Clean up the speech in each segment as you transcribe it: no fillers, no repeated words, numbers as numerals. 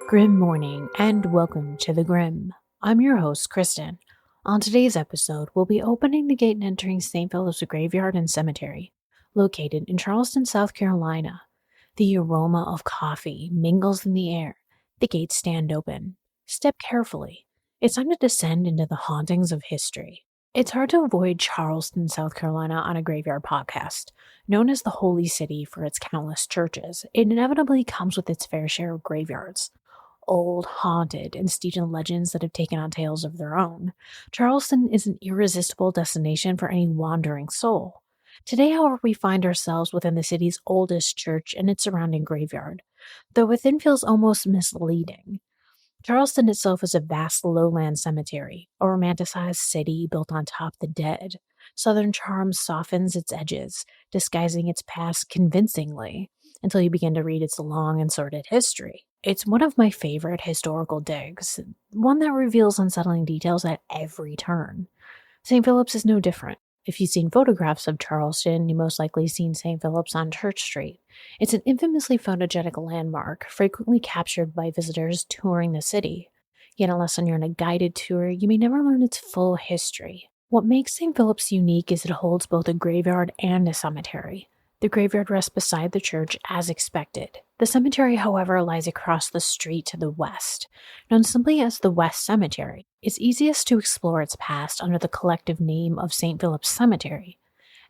Grim morning and welcome to the Grim. I'm your host, Kristin. On today's episode, we'll be opening the gate and entering St. Philip's Graveyard and Cemetery, located in Charleston, South Carolina. The aroma of coffee mingles in the air. The gates stand open. Step carefully. It's time to descend into the hauntings of history. It's hard to avoid Charleston, South Carolina on a graveyard podcast. Known as the Holy City for its countless churches, it inevitably comes with its fair share of graveyards. Old, haunted, and steeped in legends that have taken on tales of their own, Charleston is an irresistible destination for any wandering soul. Today, however, we find ourselves within the city's oldest church and its surrounding graveyard, though within feels almost misleading. Charleston itself is a vast lowland cemetery, a romanticized city built on top of the dead. Southern charm softens its edges, disguising its past convincingly, until you begin to read its long and sordid history. It's one of my favorite historical digs, one that reveals unsettling details at every turn. St. Philip's is no different. If you've seen photographs of Charleston, you most likely seen St. Philip's on Church Street. It's an infamously photogenic landmark, frequently captured by visitors touring the city. Yet unless you're on a guided tour, you may never learn its full history. What makes St. Philip's unique is it holds both a graveyard and a cemetery. The graveyard rests beside the church as expected. The cemetery, however, lies across the street to the west, known simply as the West Cemetery. It's easiest to explore its past under the collective name of St. Philip's Cemetery.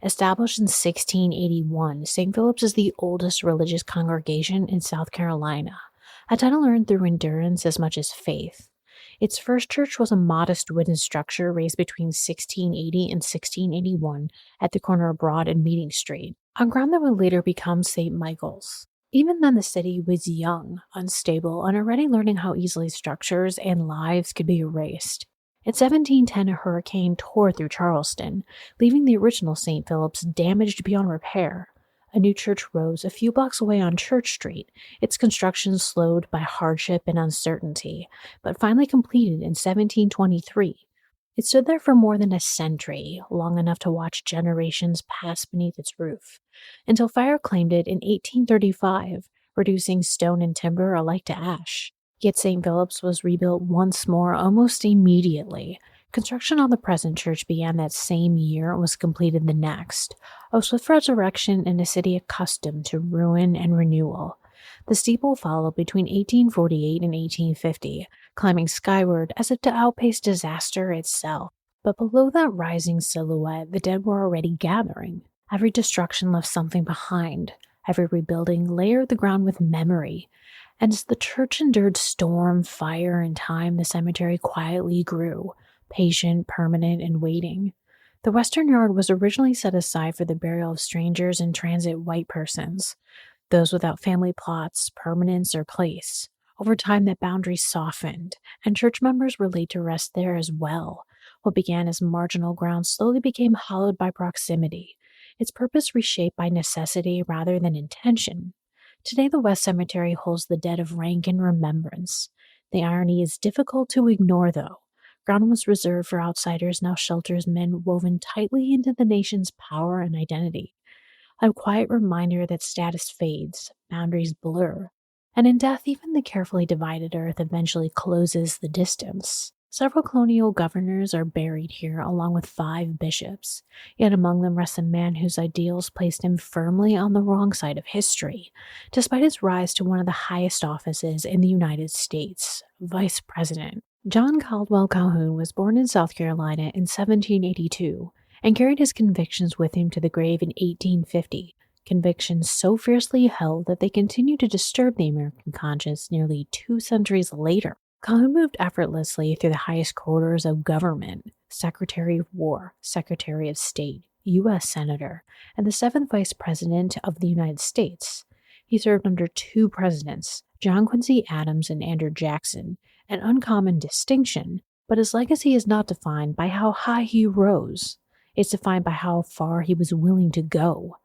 Established in 1681, St. Philip's is the oldest religious congregation in South Carolina, a title earned through endurance as much as faith. Its first church was a modest wooden structure raised between 1680 and 1681 at the corner of Broad and Meeting Street, on ground that would later become St. Michael's. Even then, the city was young, unstable, and already learning how easily structures and lives could be erased. In 1710, a hurricane tore through Charleston, leaving the original St. Philip's damaged beyond repair. A new church rose a few blocks away on Church Street, its construction slowed by hardship and uncertainty, but finally completed in 1723. It stood there for more than a century, long enough to watch generations pass beneath its roof, until fire claimed it in 1835, reducing stone and timber alike to ash. Yet St. Philip's was rebuilt once more almost immediately. Construction on the present church began that same year and was completed the next, a swift resurrection in a city accustomed to ruin and renewal. The steeple followed between 1848 and 1850, climbing skyward as if to outpace disaster itself. But below that rising silhouette, the dead were already gathering. Every destruction left something behind. Every rebuilding layered the ground with memory. And as the church endured storm, fire, and time, the cemetery quietly grew, patient, permanent, and waiting. The western yard was originally set aside for the burial of strangers and transit white persons, those without family plots, permanence, or place. Over time, that boundary softened, and church members were laid to rest there as well. What began as marginal ground slowly became hollowed by proximity, its purpose reshaped by necessity rather than intention. Today, the West Cemetery holds the dead of rank and remembrance. The irony is difficult to ignore, though. Ground was reserved for outsiders now shelters men woven tightly into the nation's power and identity. A quiet reminder that status fades, boundaries blur, and in death even the carefully divided earth eventually closes the distance. Several colonial governors are buried here along with 5 bishops, yet among them rests a man whose ideals placed him firmly on the wrong side of history, despite his rise to one of the highest offices in the United States, Vice President. John Caldwell Calhoun was born in South Carolina in 1782 and carried his convictions with him to the grave in 1850, convictions so fiercely held that they continue to disturb the American conscience nearly 2 centuries later. Calhoun moved effortlessly through the highest corridors of government: Secretary of War, Secretary of State, U.S. Senator, and the 7th Vice President of the United States. He served under 2 presidents, John Quincy Adams and Andrew Jackson, an uncommon distinction, but his legacy is not defined by how high he rose. It's defined by how far he was willing to go.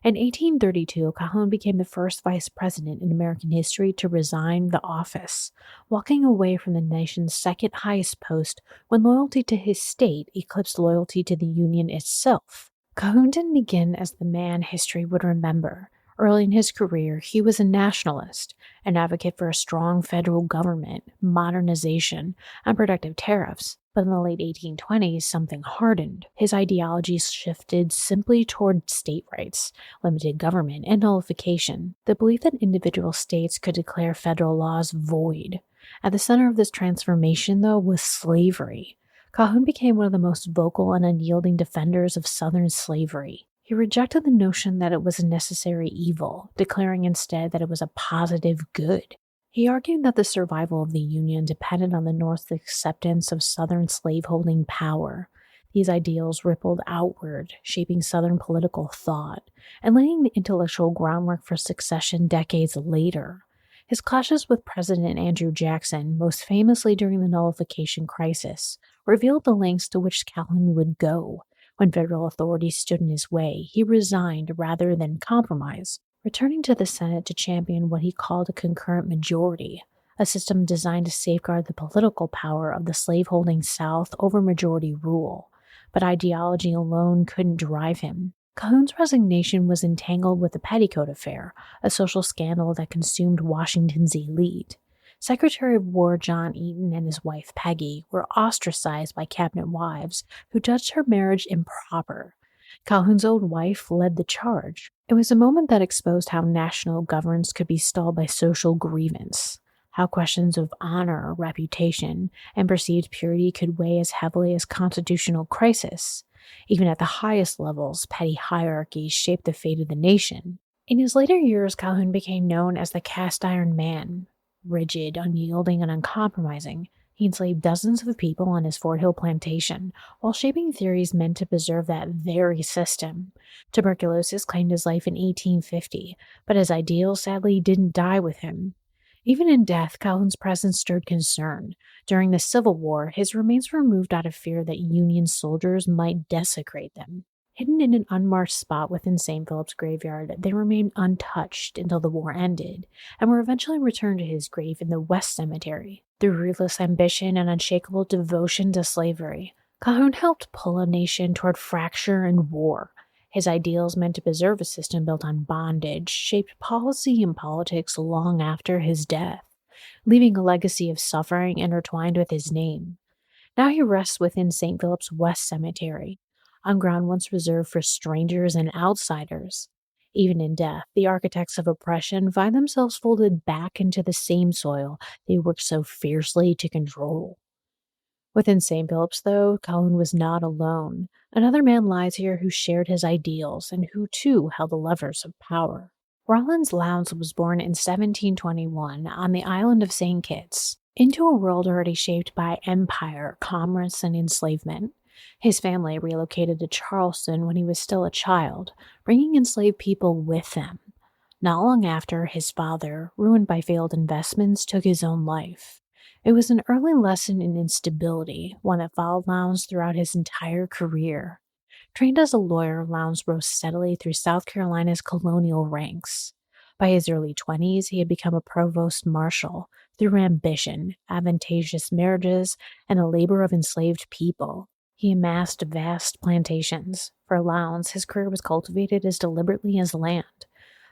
In 1832, Calhoun became the first vice president in American history to resign the office, walking away from the nation's second highest post when loyalty to his state eclipsed loyalty to the Union itself. Calhoun didn't begin as the man history would remember. Early in his career, he was a nationalist, an advocate for a strong federal government, modernization, and protective tariffs. But in the late 1820s, something hardened. His ideologies shifted simply toward state rights, limited government, and nullification. The belief that individual states could declare federal laws void. At the center of this transformation, though, was slavery. Calhoun became one of the most vocal and unyielding defenders of Southern slavery. He rejected the notion that it was a necessary evil, declaring instead that it was a positive good. He argued that the survival of the Union depended on the North's acceptance of Southern slaveholding power. These ideals rippled outward, shaping Southern political thought, and laying the intellectual groundwork for succession decades later. His clashes with President Andrew Jackson, most famously during the nullification crisis, revealed the lengths to which Calhoun would go. When federal authorities stood in his way, he resigned rather than compromise, returning to the Senate to champion what he called a concurrent majority, a system designed to safeguard the political power of the slaveholding South over majority rule. But ideology alone couldn't drive him. Calhoun's resignation was entangled with the Petticoat Affair, a social scandal that consumed Washington's elite. Secretary of War John Eaton and his wife Peggy were ostracized by cabinet wives who judged her marriage improper. Calhoun's own wife led the charge. It was a moment that exposed how national governance could be stalled by social grievance, how questions of honor, reputation, and perceived purity could weigh as heavily as constitutional crisis. Even at the highest levels, petty hierarchies shaped the fate of the nation. In his later years, Calhoun became known as the cast-iron man. Rigid, unyielding, and uncompromising, he enslaved dozens of people on his Fort Hill plantation while shaping theories meant to preserve that very system. Tuberculosis claimed his life in 1850, but his ideals sadly didn't die with him. Even in death, Calhoun's presence stirred concern. During the Civil War, his remains were removed out of fear that Union soldiers might desecrate them. Hidden in an unmarked spot within St. Philip's graveyard, they remained untouched until the war ended, and were eventually returned to his grave in the West Cemetery. Through ruthless ambition and unshakable devotion to slavery, Calhoun helped pull a nation toward fracture and war. His ideals meant to preserve a system built on bondage, shaped policy and politics long after his death, leaving a legacy of suffering intertwined with his name. Now he rests within St. Philip's West Cemetery, on ground once reserved for strangers and outsiders. Even in death, the architects of oppression find themselves folded back into the same soil they worked so fiercely to control. Within St. Philip's, though, Calhoun was not alone. Another man lies here who shared his ideals and who, too, held the levers of power. Rawlins Lowndes was born in 1721 on the island of St. Kitts, into a world already shaped by empire, commerce, and enslavement. His family relocated to Charleston when he was still a child, bringing enslaved people with them. Not long after, his father, ruined by failed investments, took his own life. It was an early lesson in instability, one that followed Lowndes throughout his entire career. Trained as a lawyer, Lowndes rose steadily through South Carolina's colonial ranks. By his early 20s, he had become a provost marshal through ambition, advantageous marriages, and the labor of enslaved people. He amassed vast plantations. For Lowndes, his career was cultivated as deliberately as land.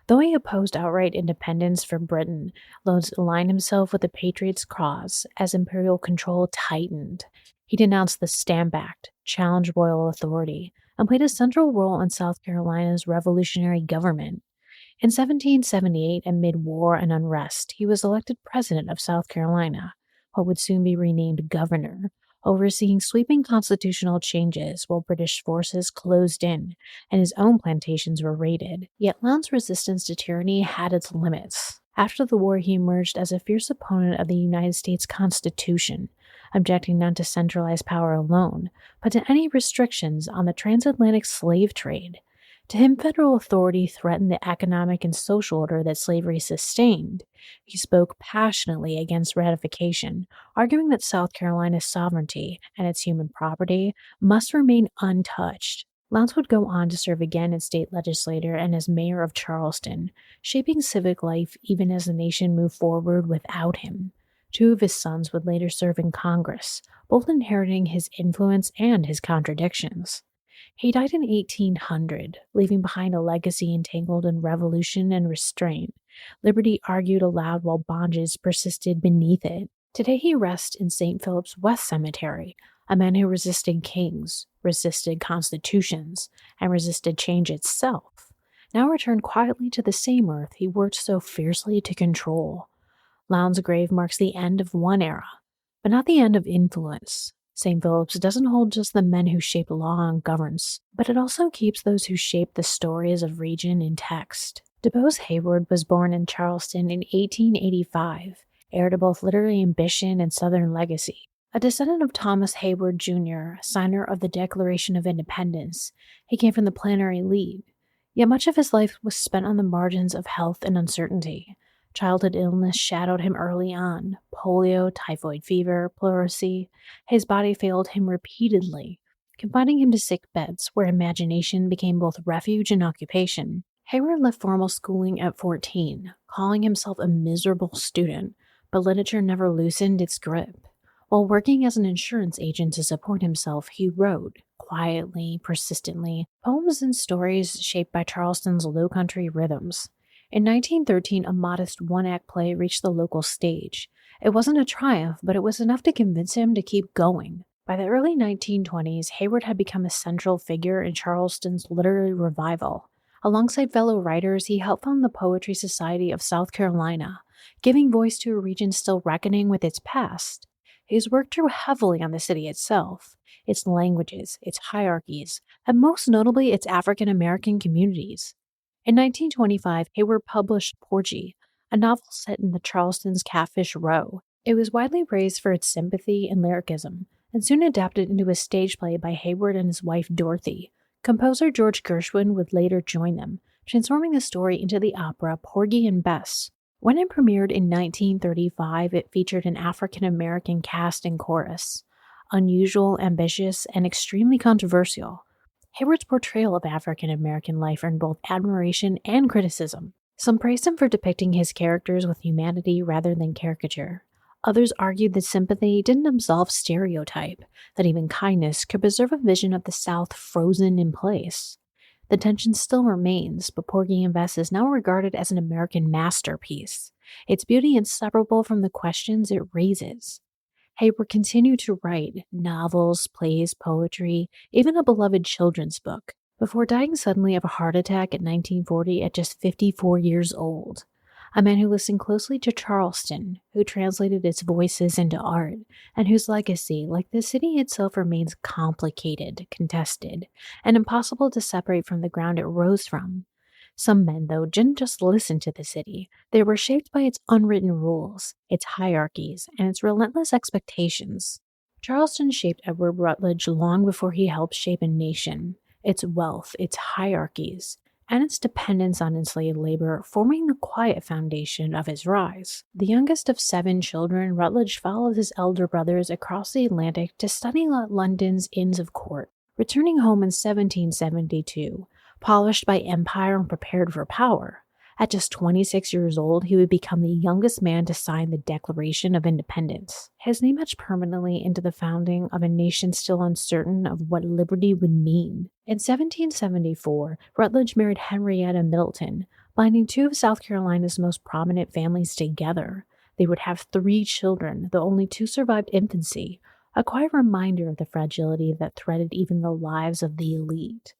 Though he opposed outright independence from Britain, Lowndes aligned himself with the Patriots' cause as imperial control tightened. He denounced the Stamp Act, challenged royal authority, and played a central role in South Carolina's revolutionary government. In 1778, amid war and unrest, he was elected president of South Carolina, what would soon be renamed governor, overseeing sweeping constitutional changes while British forces closed in and his own plantations were raided. Yet Lowndes' resistance to tyranny had its limits. After the war, he emerged as a fierce opponent of the United States Constitution, objecting not to centralized power alone, but to any restrictions on the transatlantic slave trade. To him, federal authority threatened the economic and social order that slavery sustained. He spoke passionately against ratification, arguing that South Carolina's sovereignty and its human property must remain untouched. Lowndes would go on to serve again as state legislator and as mayor of Charleston, shaping civic life even as the nation moved forward without him. Two of his sons would later serve in Congress, both inheriting his influence and his contradictions. He died in 1800, leaving behind a legacy entangled in revolution and restraint. Liberty argued aloud while bondage persisted beneath it. Today he rests in St. Philip's West Cemetery, a man who resisted kings, resisted constitutions, and resisted change itself, now returned quietly to the same earth he worked so fiercely to control. Lowndes' grave marks the end of one era, but not the end of influence. St. Philip's doesn't hold just the men who shaped law and governance, but it also keeps those who shaped the stories of region in text. DuBose Hayward was born in Charleston in 1885, heir to both literary ambition and Southern legacy. A descendant of Thomas Hayward Jr., signer of the Declaration of Independence, he came from the planter elite. Yet much of his life was spent on the margins of health and uncertainty. Childhood illness shadowed him early on: polio, typhoid fever, pleurisy. His body failed him repeatedly, confining him to sick beds where imagination became both refuge and occupation. Hayward left formal schooling at 14, calling himself a miserable student, but literature never loosened its grip. While working as an insurance agent to support himself, he wrote, quietly, persistently, poems and stories shaped by Charleston's low-country rhythms. In 1913, a modest one-act play reached the local stage. It wasn't a triumph, but it was enough to convince him to keep going. By the early 1920s, Hayward had become a central figure in Charleston's literary revival. Alongside fellow writers, he helped found the Poetry Society of South Carolina, giving voice to a region still reckoning with its past. His work drew heavily on the city itself, its languages, its hierarchies, and most notably its African American communities. In 1925, Hayward published Porgy, a novel set in the Charleston's Catfish Row. It was widely praised for its sympathy and lyricism, and soon adapted into a stage play by Hayward and his wife Dorothy. Composer George Gershwin would later join them, transforming the story into the opera Porgy and Bess. When it premiered in 1935, it featured an African American cast and chorus. Unusual, ambitious, and extremely controversial, Hayward's portrayal of African American life earned both admiration and criticism. Some praised him for depicting his characters with humanity rather than caricature. Others argued that sympathy didn't absolve stereotype, that even kindness could preserve a vision of the South frozen in place. The tension still remains, but Porgy and Bess is now regarded as an American masterpiece, its beauty inseparable from the questions it raises. Hayward continued to write novels, plays, poetry, even a beloved children's book, before dying suddenly of a heart attack in 1940 at just 54 years old. A man who listened closely to Charleston, who translated its voices into art, and whose legacy, like the city itself, remains complicated, contested, and impossible to separate from the ground it rose from. Some men, though, didn't just listen to the city. They were shaped by its unwritten rules, its hierarchies, and its relentless expectations. Charleston shaped Edward Rutledge long before he helped shape a nation, its wealth, its hierarchies, and its dependence on enslaved labor forming the quiet foundation of his rise. The youngest of 7 children, Rutledge followed his elder brothers across the Atlantic to study at London's Inns of Court. Returning home in 1772, polished by empire and prepared for power, at just 26 years old, he would become the youngest man to sign the Declaration of Independence. His name etched permanently into the founding of a nation still uncertain of what liberty would mean. In 1774, Rutledge married Henrietta Middleton, binding 2 of South Carolina's most prominent families together. They would have 3 children, though only 2 survived infancy, a quiet reminder of the fragility that threaded even the lives of the elite.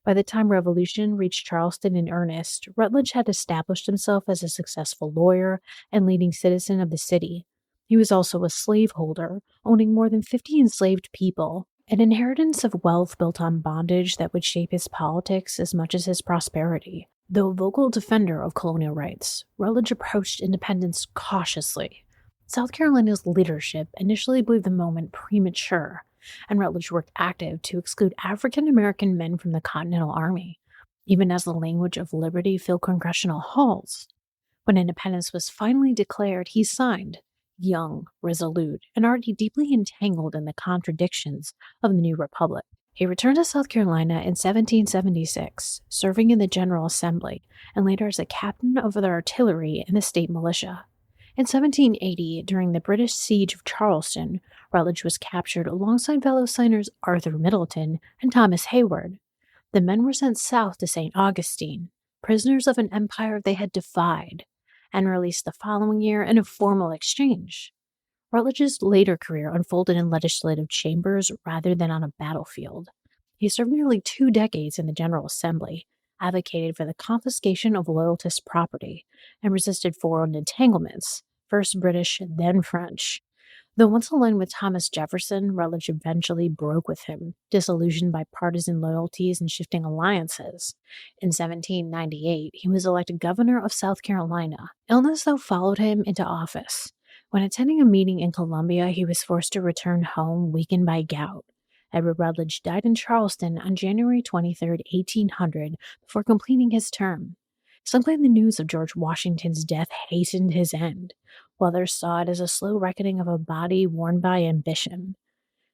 By the time Revolution reached Charleston in earnest, Rutledge had established himself as a successful lawyer and leading citizen of the city. He was also a slaveholder, owning more than 50 enslaved people, an inheritance of wealth built on bondage that would shape his politics as much as his prosperity. Though a vocal defender of colonial rights, Rutledge approached independence cautiously. South Carolina's leadership initially believed the moment premature, and Rutledge worked active to exclude African American men from the Continental Army, even as the language of liberty filled congressional halls. When independence was finally declared, he signed, young, resolute, and already deeply entangled in the contradictions of the new republic. He returned to South Carolina in 1776, serving in the General Assembly, and later as a captain of the artillery in the state militia. In 1780, during the British siege of Charleston, Rutledge was captured alongside fellow signers Arthur Middleton and Thomas Hayward. The men were sent south to St. Augustine, prisoners of an empire they had defied, and released the following year in a formal exchange. Rutledge's later career unfolded in legislative chambers rather than on a battlefield. He served nearly 2 decades in the General Assembly, advocated for the confiscation of loyalist property, and resisted foreign entanglements, first British, then French. Though once aligned with Thomas Jefferson, Rutledge eventually broke with him, disillusioned by partisan loyalties and shifting alliances. In 1798, he was elected governor of South Carolina. Illness, though, followed him into office. When attending a meeting in Columbia, he was forced to return home, weakened by gout. Edward Rutledge died in Charleston on January 23, 1800, before completing his term. Some claim the news of George Washington's death hastened his end, while others saw it as a slow reckoning of a body worn by ambition.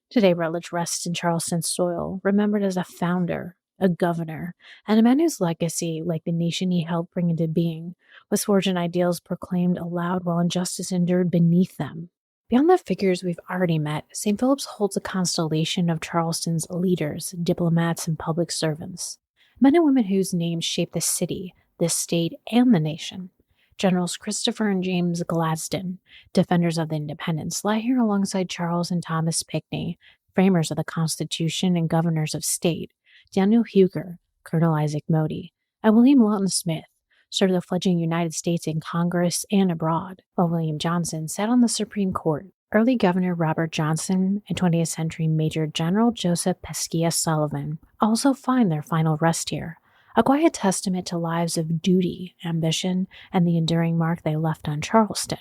Today, Rutledge rests in Charleston's soil, remembered as a founder, a governor, and a man whose legacy, like the nation he helped bring into being, was forged in ideals proclaimed aloud while injustice endured beneath them. Beyond the figures we've already met, St. Philip's holds a constellation of Charleston's leaders, diplomats, and public servants, men and women whose names shaped the city, the state, and the nation. Generals Christopher and James Gladstone, defenders of the independence, lie here alongside Charles and Thomas Pinckney, framers of the Constitution and governors of state, Daniel Huger, Colonel Isaac Modi, and William Lawton Smith, served the fledgling United States in Congress and abroad, while William Johnson sat on the Supreme Court. Early Governor Robert Johnson and 20th century Major General Joseph Pescia Sullivan also find their final rest here, a quiet testament to lives of duty, ambition, and the enduring mark they left on Charleston.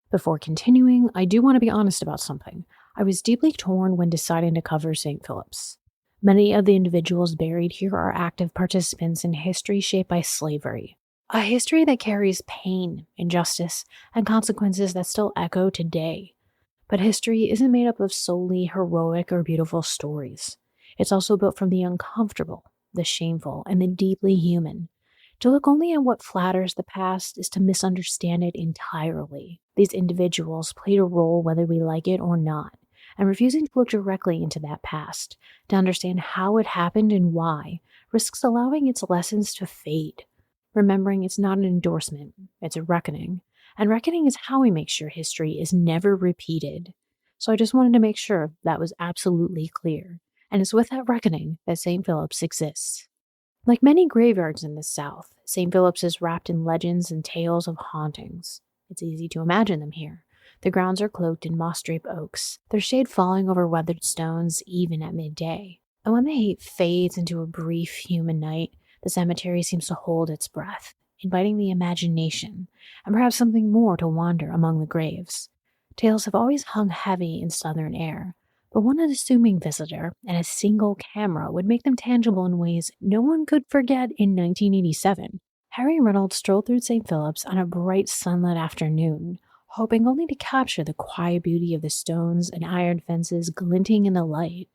Before continuing, I do want to be honest about something. I was deeply torn when deciding to cover St. Philip's. Many of the individuals buried here are active participants in history shaped by slavery, a history that carries pain, injustice, and consequences that still echo today. But history isn't made up of solely heroic or beautiful stories. It's also built from the uncomfortable, the shameful, and the deeply human. To look only at what flatters the past is to misunderstand it entirely. These individuals played a role whether we like it or not, and refusing to look directly into that past, to understand how it happened and why, risks allowing its lessons to fade. Remembering it's not an endorsement, it's a reckoning, and reckoning is how we make sure history is never repeated. So I just wanted to make sure that was absolutely clear. And it's with that reckoning that St. Philip's exists. Like many graveyards in the South, St. Philip's is wrapped in legends and tales of hauntings. It's easy to imagine them here. The grounds are cloaked in moss-draped oaks, their shade falling over weathered stones even at midday. And when the heat fades into a brief human night, the cemetery seems to hold its breath, inviting the imagination, and perhaps something more to wander among the graves. Tales have always hung heavy in southern air, but one unassuming visitor and a single camera would make them tangible in ways no one could forget in 1987. Harry Reynolds strolled through St. Philip's on a bright sunlit afternoon, hoping only to capture the quiet beauty of the stones and iron fences glinting in the light.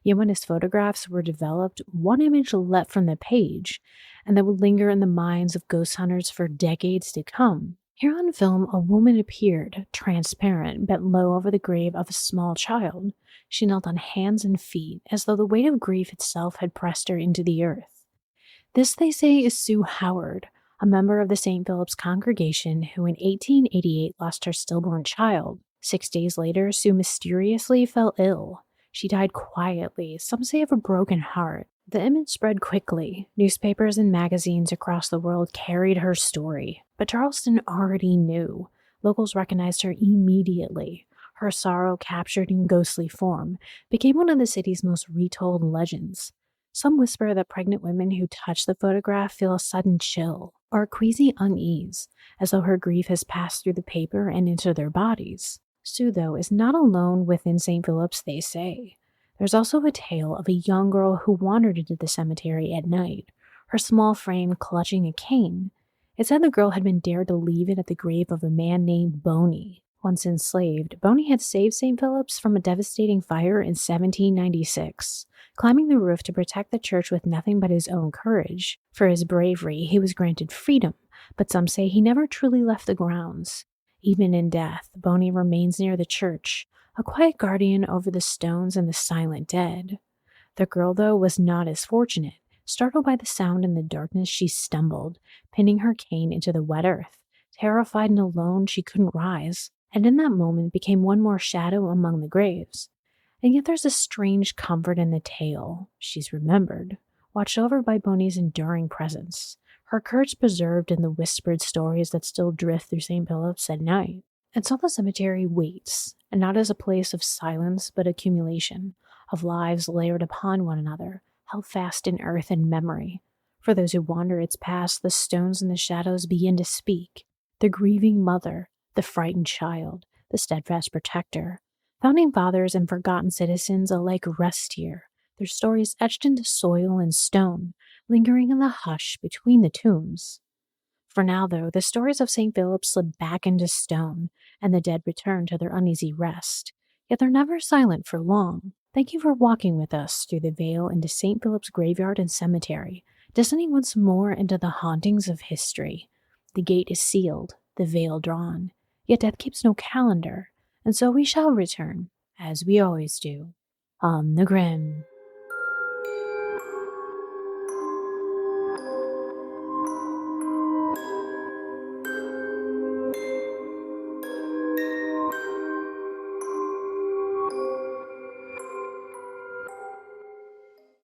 Yet when his photographs were developed, one image leapt from the page, and that would linger in the minds of ghost hunters for decades to come. Here on film, a woman appeared, transparent, bent low over the grave of a small child. She knelt on hands and feet, as though the weight of grief itself had pressed her into the earth. This, they say, is Sue Howard, a member of the St. Philip's congregation who in 1888 lost her stillborn child. 6 days later, Sue mysteriously fell ill. She died quietly, some say of a broken heart. The image spread quickly. Newspapers and magazines across the world carried her story. But Charleston already knew. Locals recognized her immediately. Her sorrow, captured in ghostly form, became one of the city's most retold legends. Some whisper that pregnant women who touch the photograph feel a sudden chill, or a queasy unease, as though her grief has passed through the paper and into their bodies. Sue, though, is not alone within St. Philip's, they say. There's also a tale of a young girl who wandered into the cemetery at night, her small frame clutching a cane. It said the girl had been dared to leave it at the grave of a man named Boney. Once enslaved, Boney had saved St. Philip's from a devastating fire in 1796, climbing the roof to protect the church with nothing but his own courage. For his bravery, he was granted freedom, but some say he never truly left the grounds. Even in death, Boney remains near the church, a quiet guardian over the stones and the silent dead. The girl, though, was not as fortunate. Startled by the sound in the darkness, she stumbled, pinning her cane into the wet earth. Terrified and alone, she couldn't rise, and in that moment became one more shadow among the graves. And yet there's a strange comfort in the tale. She's remembered, watched over by Boney's enduring presence, her courage preserved in the whispered stories that still drift through St. Philip's at night. And so the cemetery waits, and not as a place of silence, but accumulation, of lives layered upon one another, held fast in earth and memory. For those who wander its paths, the stones and the shadows begin to speak. The grieving mother, the frightened child, the steadfast protector. Founding fathers and forgotten citizens alike rest here, their stories etched into soil and stone, lingering in the hush between the tombs. For now, though, the stories of St. Philip slip back into stone, and the dead return to their uneasy rest. Yet they're never silent for long. Thank you for walking with us through the Vale into St. Philip's graveyard and cemetery, descending once more into the hauntings of history. The gate is sealed, the veil drawn, yet death keeps no calendar, and so we shall return, as we always do, on the Grim.